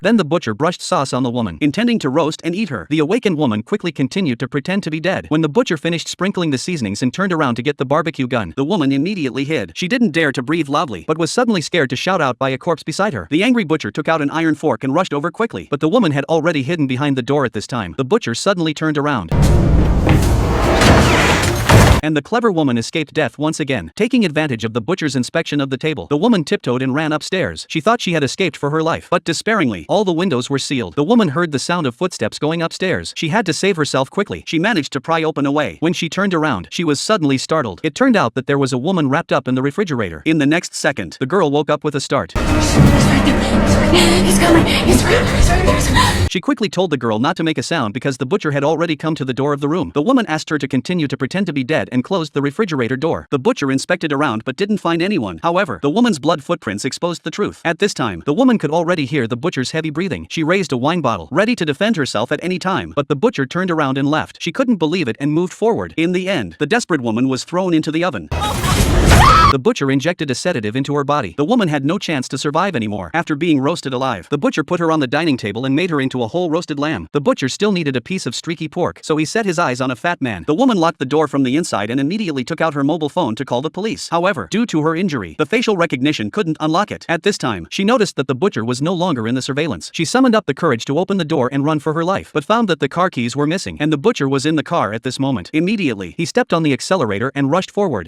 Then the butcher brushed sauce on the woman, intending to roast and eat her. The awakened woman quickly continued to pretend to be dead. When the butcher finished sprinkling the seasonings and turned around to get the barbecue gun, the woman immediately hid. She didn't dare to breathe loudly, but was suddenly scared to shout out by a corpse beside her. The angry butcher took out an iron fork and rushed over quickly, but the woman had already hidden behind the door at this time. The butcher suddenly turned around, and the clever woman escaped death once again. Taking advantage of the butcher's inspection of the table, the woman tiptoed and ran upstairs. She thought she had escaped for her life, but despairingly, all the windows were sealed. The woman heard the sound of footsteps going upstairs. She had to save herself quickly. She managed to pry open a way. When she turned around, she was suddenly startled. It turned out that there was a woman wrapped up in the refrigerator. In the next second, the girl woke up with a start. He's coming! He's right! She quickly told the girl not to make a sound because the butcher had already come to the door of the room. The woman asked her to continue to pretend to be dead and closed the refrigerator door. The butcher inspected around but didn't find anyone. However, the woman's blood footprints exposed the truth. At this time, the woman could already hear the butcher's heavy breathing. She raised a wine bottle, ready to defend herself at any time, but the butcher turned around and left. She couldn't believe it and moved forward. In the end, the desperate woman was thrown into the oven. The butcher injected a sedative into her body. The woman had no chance to survive anymore. After being roasted alive, the butcher put her on the dining table and made her into a whole roasted lamb. The butcher still needed a piece of streaky pork, so he set his eyes on a fat man. The woman locked the door from the inside and immediately took out her mobile phone to call the police. However, due to her injury, the facial recognition couldn't unlock it. At this time, she noticed that the butcher was no longer in the surveillance. She summoned up the courage to open the door and run for her life, but found that the car keys were missing, and the butcher was in the car at this moment. Immediately, he stepped on the accelerator and rushed forward.